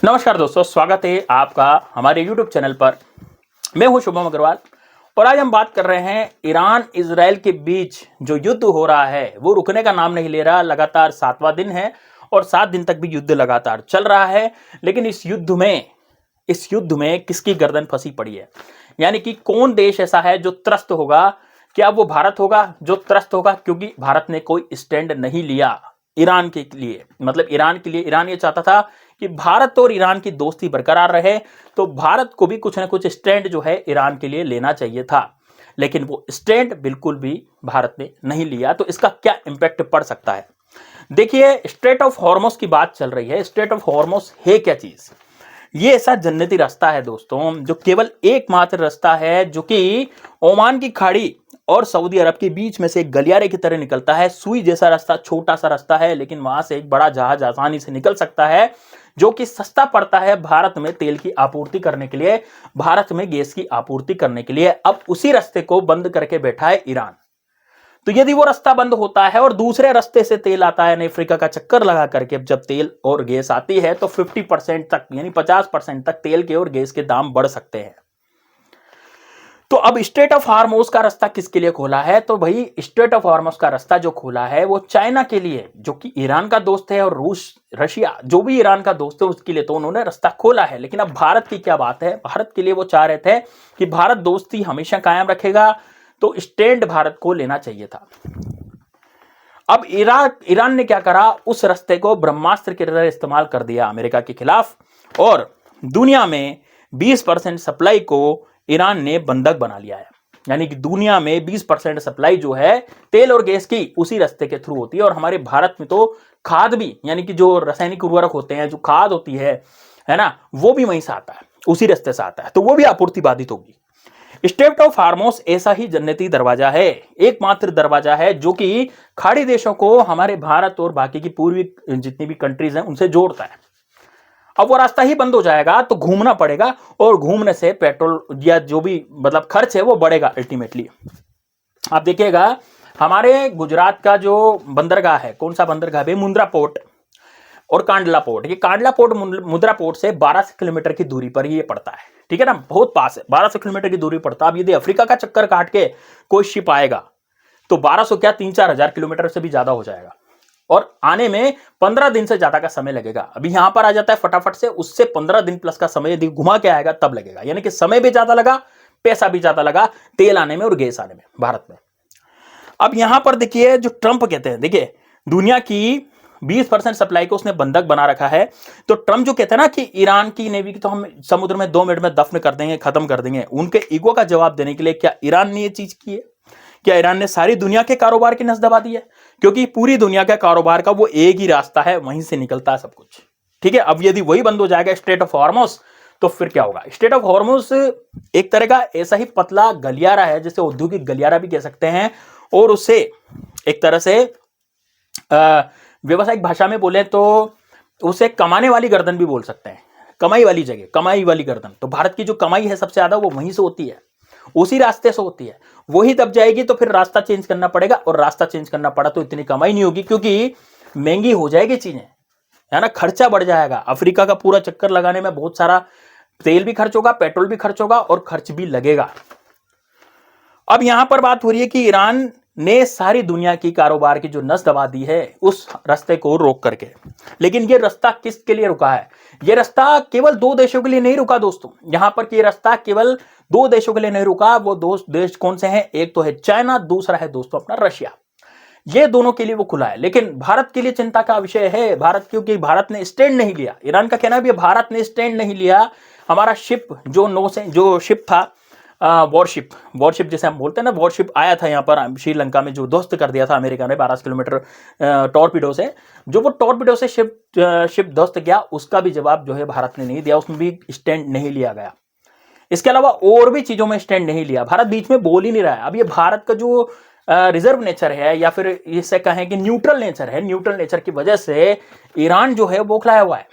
नमस्कार दोस्तों, स्वागत है आपका हमारे YouTube चैनल पर। मैं हूं शुभम अग्रवाल और आज हम बात कर रहे हैं ईरान इजराइल के बीच जो युद्ध हो रहा है वो रुकने का नाम नहीं ले रहा। लगातार 7वां दिन है और 7 दिन तक भी युद्ध लगातार चल रहा है। लेकिन इस युद्ध में किसकी गर्दन फंसी पड़ी है, यानी कि कौन देश ऐसा है जो त्रस्त होगा। क्या वो भारत होगा जो त्रस्त होगा, क्योंकि भारत ने कोई स्टैंड नहीं लिया ईरान के लिए। मतलब ईरान के लिए ईरान ये चाहता था कि भारत और ईरान की दोस्ती बरकरार रहे, तो भारत को भी कुछ ना कुछ स्टैंड जो है ईरान के लिए लेना चाहिए था। लेकिन वो स्टैंड बिल्कुल भी भारत ने नहीं लिया। तो इसका क्या इंपैक्ट पड़ सकता है, देखिए। स्ट्रेट ऑफ हॉर्मुज की बात चल रही है। स्ट्रेट ऑफ हॉर्मुज है क्या चीज? ये ऐसा जन्नती रास्ता है दोस्तों, जो केवल एकमात्र रास्ता है जो कि ओमान की खाड़ी और सऊदी अरब के बीच में से एक गलियारे की तरह निकलता है। सुई जैसा रास्ता, छोटा सा रास्ता है, लेकिन वहां से एक बड़ा जहाज आसानी से निकल सकता है, जो कि सस्ता पड़ता है भारत में तेल की आपूर्ति करने के लिए, भारत में गैस की आपूर्ति करने के लिए। अब उसी रास्ते को बंद करके बैठा है ईरान। तो यदि वो रास्ता बंद होता है और दूसरे रास्ते से तेल आता है, अफ्रीका का चक्कर लगा करके, अब जब तेल और गैस आती है तो 50% तक, यानी 50% तक तेल के और गैस के दाम बढ़ सकते हैं। तो अब स्ट्रेट ऑफ हार्मुज का रास्ता किसके लिए खोला है? तो भाई स्ट्रेट ऑफ हार्मुज का रास्ता जो खोला है वो चाइना के लिए, जो कि ईरान का दोस्त है, और रूस, रशिया जो भी ईरान का दोस्त है उसके लिए तो उन्होंने रास्ता खोला है। लेकिन अब भारत की क्या बात है? भारत के लिए वो चाह रहे थे कि भारत दोस्ती हमेशा कायम रखेगा, तो स्टैंड भारत को लेना चाहिए था। अब ईरान ने क्या करा? उस रास्ते को ब्रह्मास्त्र की तरह इस्तेमाल कर दिया अमेरिका के खिलाफ, और दुनिया में 20% सप्लाई को ईरान ने बंधक बना लिया है। यानी कि दुनिया में 20% सप्लाई जो है तेल और गैस की उसी रास्ते के थ्रू होती है। और हमारे भारत में तो खाद भी, यानी कि जो रासायनिक उर्वरक होते हैं, जो खाद होती है ना, वो भी वहीं से आता है, उसी रास्ते से आता है, तो वो भी आपूर्ति बाधित होगी। स्ट्रेट ऑफ हार्मुज ऐसा ही जन्नती दरवाजा है, एकमात्र दरवाजा है जो कि खाड़ी देशों को हमारे भारत और बाकी की पूर्वी जितनी भी कंट्रीज हैं उनसे जोड़ता है। अब वो रास्ता ही बंद हो जाएगा तो घूमना पड़ेगा, और घूमने से पेट्रोल या जो भी मतलब खर्च है वो बढ़ेगा अल्टीमेटली। आप देखिएगा, हमारे गुजरात का जो बंदरगाह है, कौन सा बंदरगाह है? मुंद्रा पोर्ट और कांडला पोर्ट। ये कांडला पोर्ट मुंद्रा पोर्ट से 1200 किलोमीटर की दूरी पर ये पड़ता है, ठीक है ना, बहुत पास है, 1200 किलोमीटर की दूरी पड़ता है। अब यदि अफ्रीका का चक्कर काट के कोई शिप आएगा तो 1200 क्या 3-4 हजार किलोमीटर से भी ज्यादा हो जाएगा, और आने में 15 दिन से ज्यादा का समय लगेगा। अभी यहां पर आ जाता है फटाफट से, उससे 15 दिन प्लस का समय यदि घुमा के आएगा तब लगेगा। यानी कि समय भी ज्यादा लगा, पैसा भी ज्यादा लगा, तेल आने में और गैस आने में भारत में। अब यहां पर देखिए, जो ट्रंप कहते हैं, देखिए दुनिया की 20% सप्लाई को उसने बंधक बना रखा है। तो ट्रंप जो कहते हैं ना कि ईरान की नेवी की तो हम समुद्र में 2 मिनट में दफन कर देंगे, खत्म कर देंगे, उनके ईगो का जवाब देने के लिए क्या ईरान ने ये चीज की है? क्या ईरान ने सारी दुनिया के कारोबार की नस दबा दी है? क्योंकि पूरी दुनिया के कारोबार का वो एक ही रास्ता है, वहीं से निकलता है सब कुछ, ठीक है। अब यदि वही बंद हो जाएगा स्ट्रेट ऑफ हॉर्मुज, तो फिर क्या होगा? स्ट्रेट ऑफ हॉर्मुज एक तरह का ऐसा ही पतला गलियारा है, जिसे औद्योगिक गलियारा भी कह सकते हैं, और उससे एक तरह से व्यवसायिक भाषा में बोले तो उसे कमाने वाली गर्दन भी बोल सकते हैं। कमाई वाली जगह, कमाई वाली गर्दन। तो भारत की जो कमाई है सबसे ज्यादा वो वहीं से होती है, उसी रास्ते से होती है। वही दब जाएगी तो फिर रास्ता चेंज करना पड़ेगा, और रास्ता चेंज करना पड़ा तो इतनी कमाई नहीं होगी, क्योंकि महंगी हो जाएगी चीजें, है ना, खर्चा बढ़ जाएगा। अफ्रीका का पूरा चक्कर लगाने में बहुत सारा तेल भी खर्च होगा, पेट्रोल भी खर्च होगा, और खर्च भी लगेगा। अब यहां पर बात हो रही है कि ईरान ने सारी दुनिया की कारोबार की जो नस दबा दी है उस रास्ते को रोक करके। लेकिन ये रास्ता किसके लिए रुका है? ये रास्ता केवल 2 देशों के लिए नहीं रुका दोस्तों। यहां पर ये रास्ता केवल 2 देशों के लिए नहीं रुका। वो 2 देश कौन से हैं? एक तो है चाइना, दूसरा है दोस्तों अपना रशिया। ये दोनों के लिए वो खुला है। लेकिन भारत के लिए चिंता का विषय है भारत, क्योंकि भारत ने स्टैंड नहीं लिया। ईरान का कहना भी है भारत ने स्टैंड नहीं लिया। हमारा शिप जो शिप था, वॉरशिप जैसे हम बोलते हैं ना, वॉरशिप आया था यहाँ पर श्रीलंका में, जो ध्वस्त कर दिया था अमेरिका ने 12 किलोमीटर टॉर्पीडो से। जो वो टॉर्पीडो से शिप ध्वस्त गया, उसका भी जवाब जो है भारत ने नहीं दिया, उसमें भी स्टैंड नहीं लिया गया। इसके अलावा और भी चीजों में स्टैंड नहीं लिया। भारत बीच में बोल ही नहीं रहा है। अब ये भारत का जो रिजर्व नेचर है, या फिर इससे कहें कि न्यूट्रल नेचर है, न्यूट्रल नेचर की वजह से ईरान जो है बौखलाया हुआ है।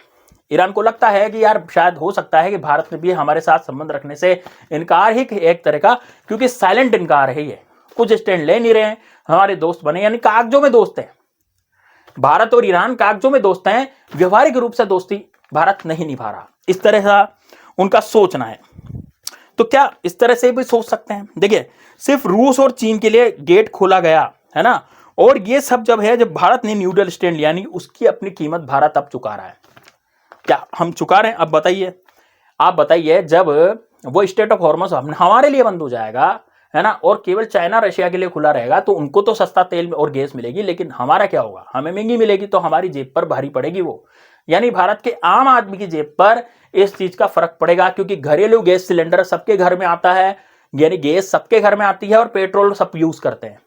ईरान को लगता है कि यार शायद हो सकता है कि भारत ने भी हमारे साथ संबंध रखने से इनकार ही एक तरह का, क्योंकि साइलेंट इनकार है ये, कुछ स्टैंड ले नहीं रहे हैं, हमारे दोस्त बने, यानी कागजों में दोस्त हैं। भारत और ईरान कागजों में दोस्त हैं, व्यवहारिक रूप से दोस्ती भारत नहीं निभा रहा। इस तरह का उनका सोचना है। तो क्या इस तरह से भी सोच सकते हैं? देखिए, सिर्फ रूस और चीन के लिए गेट खोला गया है ना, और ये सब जब है, जब भारत ने न्यूट्रल स्टैंड लिया, नहीं उसकी अपनी कीमत भारत अब चुका रहा है। क्या हम चुका रहे हैं? अब बताइए, आप बताइए, जब वो स्टेट ऑफ हॉर्मस हमारे लिए बंद हो जाएगा है ना, और केवल चाइना रशिया के लिए खुला रहेगा, तो उनको तो सस्ता तेल और गैस मिलेगी, लेकिन हमारा क्या होगा? हमें महंगी मिलेगी, तो हमारी जेब पर भारी पड़ेगी वो। यानी भारत के आम आदमी की जेब पर इस चीज का फर्क पड़ेगा, क्योंकि घरेलू गैस सिलेंडर सबके घर में आता है, यानी गैस सबके घर में आती है, और पेट्रोल सब यूज करते हैं।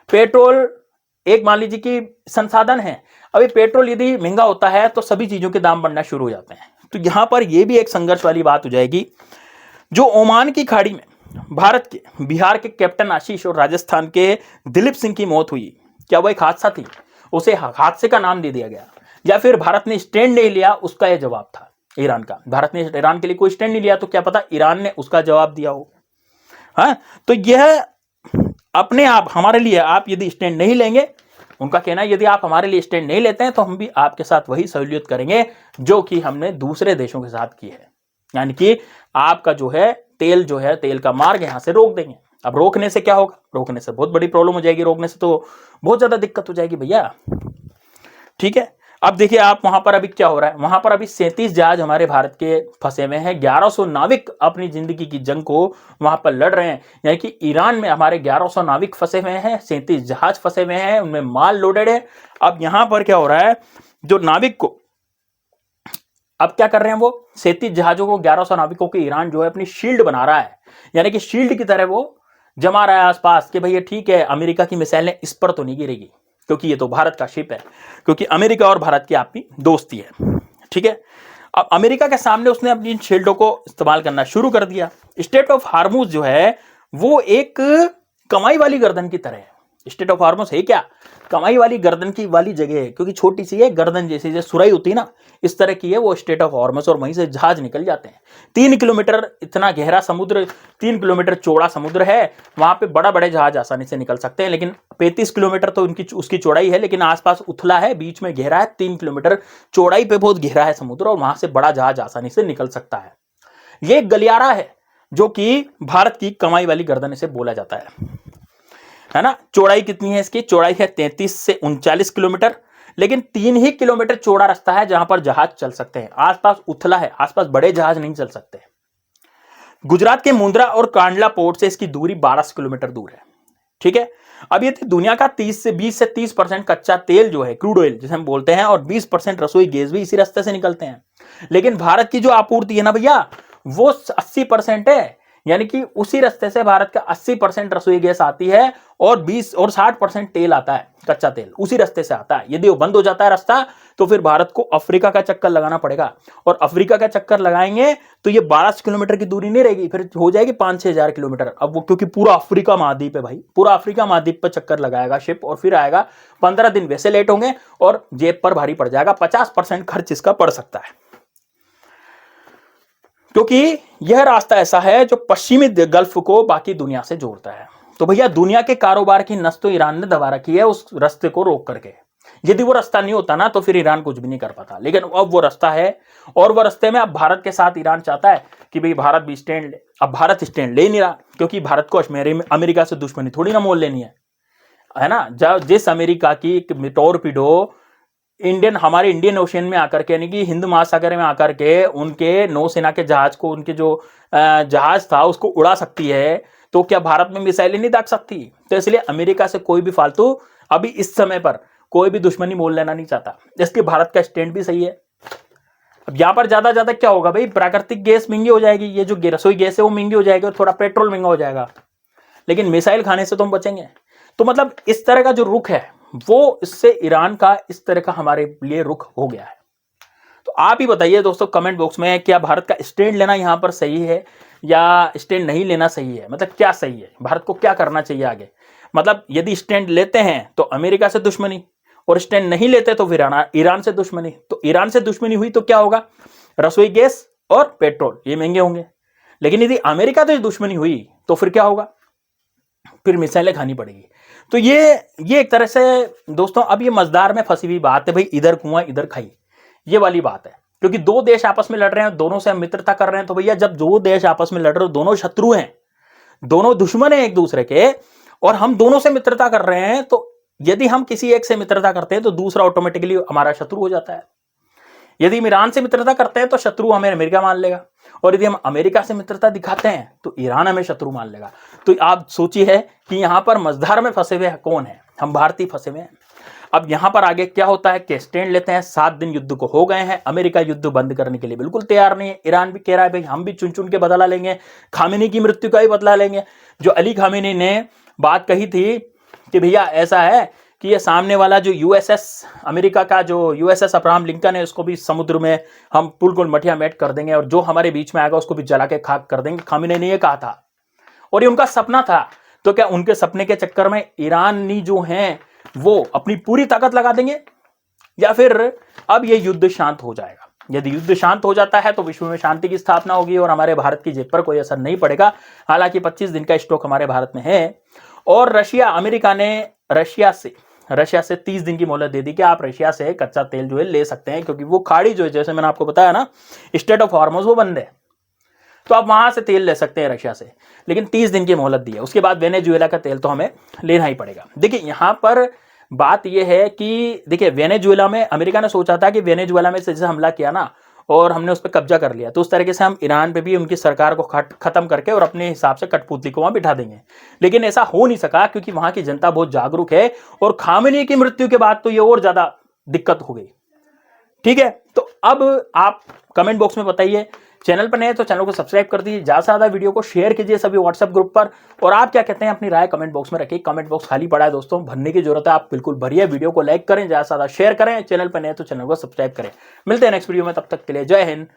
पेट्रोल एक मान लीजिए कि संसाधन है, अभी पेट्रोल यदि महंगा होता है तो सभी चीजों के दाम बढ़ना शुरू हो जाते हैं। तो यहां पर यह भी एक संघर्ष वाली बात हो जाएगी। जो ओमान की खाड़ी में भारत के बिहार के कैप्टन आशीष और राजस्थान के दिलीप सिंह की मौत हुई, क्या वो एक हादसा थी? उसे हादसे का नाम दे दिया गया, या फिर भारत ने स्टैंड नहीं लिया? उसका यह जवाब था ईरान का। भारत ने ईरान के लिए कोई स्टैंड नहीं लिया, तो क्या पता ईरान ने उसका जवाब दिया हो। हाँ, तो यह अपने आप हमारे लिए, आप यदि स्टैंड नहीं लेंगे, उनका कहना है यदि आप हमारे लिए स्टैंड नहीं लेते हैं तो हम भी आपके साथ वही सहूलियत करेंगे जो कि हमने दूसरे देशों के साथ की है, यानी कि आपका जो है तेल, जो है तेल का मार्ग यहां से रोक देंगे। अब रोकने से क्या होगा? रोकने से बहुत बड़ी प्रॉब्लम हो जाएगी, रोकने से तो बहुत ज्यादा दिक्कत हो जाएगी भैया। ठीक है, अब देखिए आप वहां पर अभी क्या हो रहा है, वहां पर अभी 37 जहाज हमारे भारत के फंसे हुए हैं, 1100 नाविक अपनी जिंदगी की जंग को वहां पर लड़ रहे हैं। यानी कि ईरान में हमारे 1100 नाविक फंसे हुए हैं, 37 जहाज फंसे हुए हैं, उनमें माल लोडेड है। अब यहां पर क्या हो रहा है, जो नाविक को अब क्या कर रहे हैं, वो 37 जहाजों को, 1100 नाविकों के ईरान जो है अपनी शील्ड बना रहा है, यानी कि शील्ड की तरह वो जमा रहा है आसपास कि भैया ठीक है, अमेरिका की मिसाइलें इस पर तो नहीं गिरेगी, क्योंकि ये तो भारत का शिप है, क्योंकि अमेरिका और भारत की आपकी दोस्ती है। ठीक है, अब अमेरिका के सामने उसने अपनी शील्डों को इस्तेमाल करना शुरू कर दिया। स्टेट ऑफ हार्मुज जो है वो एक कमाई वाली गर्दन की तरह है। स्टेट ऑफ हार्मुज है क्या? कमाई वाली गर्दन की वाली जगह है, क्योंकि छोटी सी है गर्दन जैसी, जैसे सुराई होती है ना, इस तरह की है वो स्टेट ऑफ हार्मुज, और वहीं से जहाज निकल जाते हैं। 3 किलोमीटर इतना गहरा समुद्र, 3 किलोमीटर चौड़ा समुद्र है, वहां पे बड़ा बड़े जहाज आसानी से निकल सकते हैं। लेकिन 35 किलोमीटर तो उनकी उसकी चौड़ाई है, लेकिन आसपास उथला है, बीच में गहरा है, 3 किलोमीटर चौड़ाई पे बहुत गहरा है समुद्र, और वहां से बड़ा जहाज आसानी से निकल सकता है। ये एक गलियारा है जो कि भारत की कमाई वाली गर्दन इसे बोला जाता है ना। चौड़ाई कितनी है इसकी? चौड़ाई है 33 से 39 किलोमीटर, लेकिन 3 ही किलोमीटर चौड़ा रास्ता है जहां पर जहाज चल सकते हैं। आसपास उथला है, आसपास बड़े जहाज नहीं चल सकते। गुजरात के मुंद्रा और कांडला पोर्ट से इसकी दूरी 12 किलोमीटर दूर है। ठीक है, अब ये दुनिया का 20 से 30% कच्चा तेल जो है, क्रूड ऑयल जिसे हम बोलते हैं, और 20% रसोई गैस भी इसी रास्ते से निकलते हैं। लेकिन भारत की जो आपूर्ति है ना भैया, वो 80% है, यानी कि उसी रास्ते से भारत का 80% रसोई गैस आती है, और 20 और 60% तेल आता है, कच्चा तेल उसी रास्ते से आता है। यदि वो बंद हो जाता है रास्ता, तो फिर भारत को अफ्रीका का चक्कर लगाना पड़ेगा, और अफ्रीका का चक्कर लगाएंगे तो ये 12 किलोमीटर की दूरी नहीं रहेगी, फिर हो जाएगी 5-6 हजार किलोमीटर। अब वो क्योंकि पूरा अफ्रीका महाद्वीप है भाई, पूरा अफ्रीका महाद्वीप पर चक्कर लगाएगा शिप, और फिर आएगा 15 दिन वैसे लेट होंगे, और जेब पर भारी पड़ जाएगा, 50% खर्च इसका पड़ सकता है, क्योंकि यह रास्ता ऐसा है जो पश्चिमी गल्फ को बाकी दुनिया से जोड़ता है। तो भैया दुनिया के कारोबार की नस तो ईरान ने दबा रखी है उस रास्ते को रोक करके। यदि वो रास्ता नहीं होता ना, तो फिर ईरान कुछ भी नहीं कर पाता, लेकिन अब वो रास्ता है, और वो रास्ते में अब भारत के साथ ईरान चाहता है कि भाई भारत भी स्टैंड ले। अब भारत स्टैंड ले नहीं रहा, क्योंकि भारत को अमेरिका से दुश्मनी थोड़ी ना मोल लेनी है ना। जिस अमेरिका की टॉरपीडो हमारे इंडियन ओशन में आकर के, यानी कि हिंद महासागर में आकर के उनके नौसेना के जहाज को, उनके जो जहाज था उसको उड़ा सकती है, तो क्या भारत में मिसाइलें नहीं दाग सकती? तो इसलिए अमेरिका से कोई भी फालतू अभी इस समय पर कोई भी दुश्मनी मोल लेना नहीं चाहता। इसके भारत का स्टैंड भी सही है। अब यहां पर ज्यादा क्या होगा भाई, प्राकृतिक गैस महंगी हो जाएगी, ये जो रसोई गैस है वो महंगी हो जाएगी, और थोड़ा पेट्रोल महंगा हो जाएगा, लेकिन मिसाइल खाने से तो हम बचेंगे। तो मतलब इस तरह का जो रुख है, वो इससे ईरान का इस तरह का हमारे लिए रुख हो गया है। तो आप ही बताइए दोस्तों कमेंट बॉक्स में, क्या भारत का स्टैंड लेना यहां पर सही है या स्टैंड नहीं लेना सही है? मतलब क्या सही है, भारत को क्या करना चाहिए आगे? मतलब यदि स्टैंड लेते हैं तो अमेरिका से दुश्मनी, और स्टैंड नहीं लेते तो फिर ईरान से दुश्मनी। तो ईरान से दुश्मनी हुई तो क्या होगा? रसोई गैस और पेट्रोल ये महंगे होंगे। लेकिन यदि अमेरिका से दुश्मनी हुई तो फिर क्या होगा? फिर मिसाइलें खानी पड़ेगी। तो ये एक तरह से दोस्तों अब ये मजेदार में फंसी हुई बात है भाई, इधर कुआं इधर खाई, ये वाली बात है। क्योंकि दो देश आपस में लड़ रहे हैं, दोनों से हम मित्रता कर रहे हैं। तो भैया जब दो देश आपस में लड़ रहे हो, दोनों शत्रु हैं, दोनों दुश्मन हैं एक दूसरे के, और हम दोनों से मित्रता कर रहे हैं, तो यदि हम किसी एक से मित्रता करते हैं तो दूसरा ऑटोमेटिकली हमारा शत्रु हो जाता है। यदि हम ईरान से मित्रता करते हैं तो शत्रु हमें अमेरिका मान लेगा, और यदि हम अमेरिका से मित्रता दिखाते हैं तो ईरान हमें शत्रु मान लेगा। तो आप सोचिए कि यहां पर मझधार में फंसे हुए कौन है? हम भारतीय फंसे हुए हैं। अब यहां पर आगे क्या होता है कि स्टैंड लेते हैं। 7 दिन युद्ध को हो गए हैं, अमेरिका युद्ध बंद करने के लिए बिल्कुल तैयार नहीं है। ईरान भी कह रहा है भाई हम भी चुन चुन के बदला लेंगे, खामेनी की मृत्यु का ही बदला लेंगे। जो अली खामेनी ने बात कही थी कि भैया ऐसा है कि ये सामने वाला जो यूएसएस अमेरिका का जो यूएसएस अब्राहम लिंकन है, उसको भी समुद्र में हम बिल्कुल मठिया मेट कर देंगे, और जो हमारे बीच में आएगा उसको भी जला के खाक कर देंगे। खामेनी ने ये कहा था, और ये उनका सपना था। तो क्या उनके सपने के चक्कर में ईरानी जो हैं वो अपनी पूरी ताकत लगा देंगे, या फिर अब ये युद्ध शांत हो जाएगा? यदि युद्ध शांत हो जाता है तो विश्व में शांति की स्थापना होगी और हमारे भारत की जेब पर कोई असर नहीं पड़ेगा। हालांकि 25 दिन का स्टॉक हमारे भारत में है, और अमेरिका ने रशिया से 30 दिन की मोहलत दे दी कि आप रशिया से कच्चा तेल जो है ले सकते हैं, क्योंकि वो खाड़ी जो है, जैसे मैंने आपको बताया ना, स्ट्रेट ऑफ हॉर्मुज़ वो बंद है, तो आप वहां से तेल ले सकते हैं रशिया से। लेकिन 30 दिन की मोहलत दी है, उसके बाद वेनेजुएला का तेल तो हमें लेना ही पड़ेगा। देखिए यहां पर बात यह है कि देखिए वेनेजुएला में अमेरिका ने सोचा था कि वेनेजुएला में से जैसे हमला किया ना और हमने उस पर कब्जा कर लिया, तो उस तरीके से हम ईरान पे भी उनकी सरकार को खत्म करके और अपने हिसाब से कठपुतली को वहां बिठा देंगे। लेकिन ऐसा हो नहीं सका, क्योंकि वहां की जनता बहुत जागरूक है, और खामेनी की मृत्यु के बाद तो ये और ज्यादा दिक्कत हो गई। ठीक है, तो अब आप कमेंट बॉक्स में बताइए। चैनल पर नए तो चैनल को सब्सक्राइब कर दीजिए, ज्यादा से ज्यादा वीडियो को शेयर कीजिए सभी व्हाट्सएप ग्रुप पर, और आप क्या कहते हैं अपनी राय कमेंट बॉक्स में रखिए। कमेंट बॉक्स खाली पड़ा है दोस्तों, भरने की जरूरत है, आप बिल्कुल भरिए। वीडियो को लाइक करें, ज्यादा से ज्यादा शेयर करें, चैनल पर नए तो चैनल को सब्सक्राइब करें। मिलते हैं नेक्स्ट वीडियो में, तब तक के लिए जय हिंद,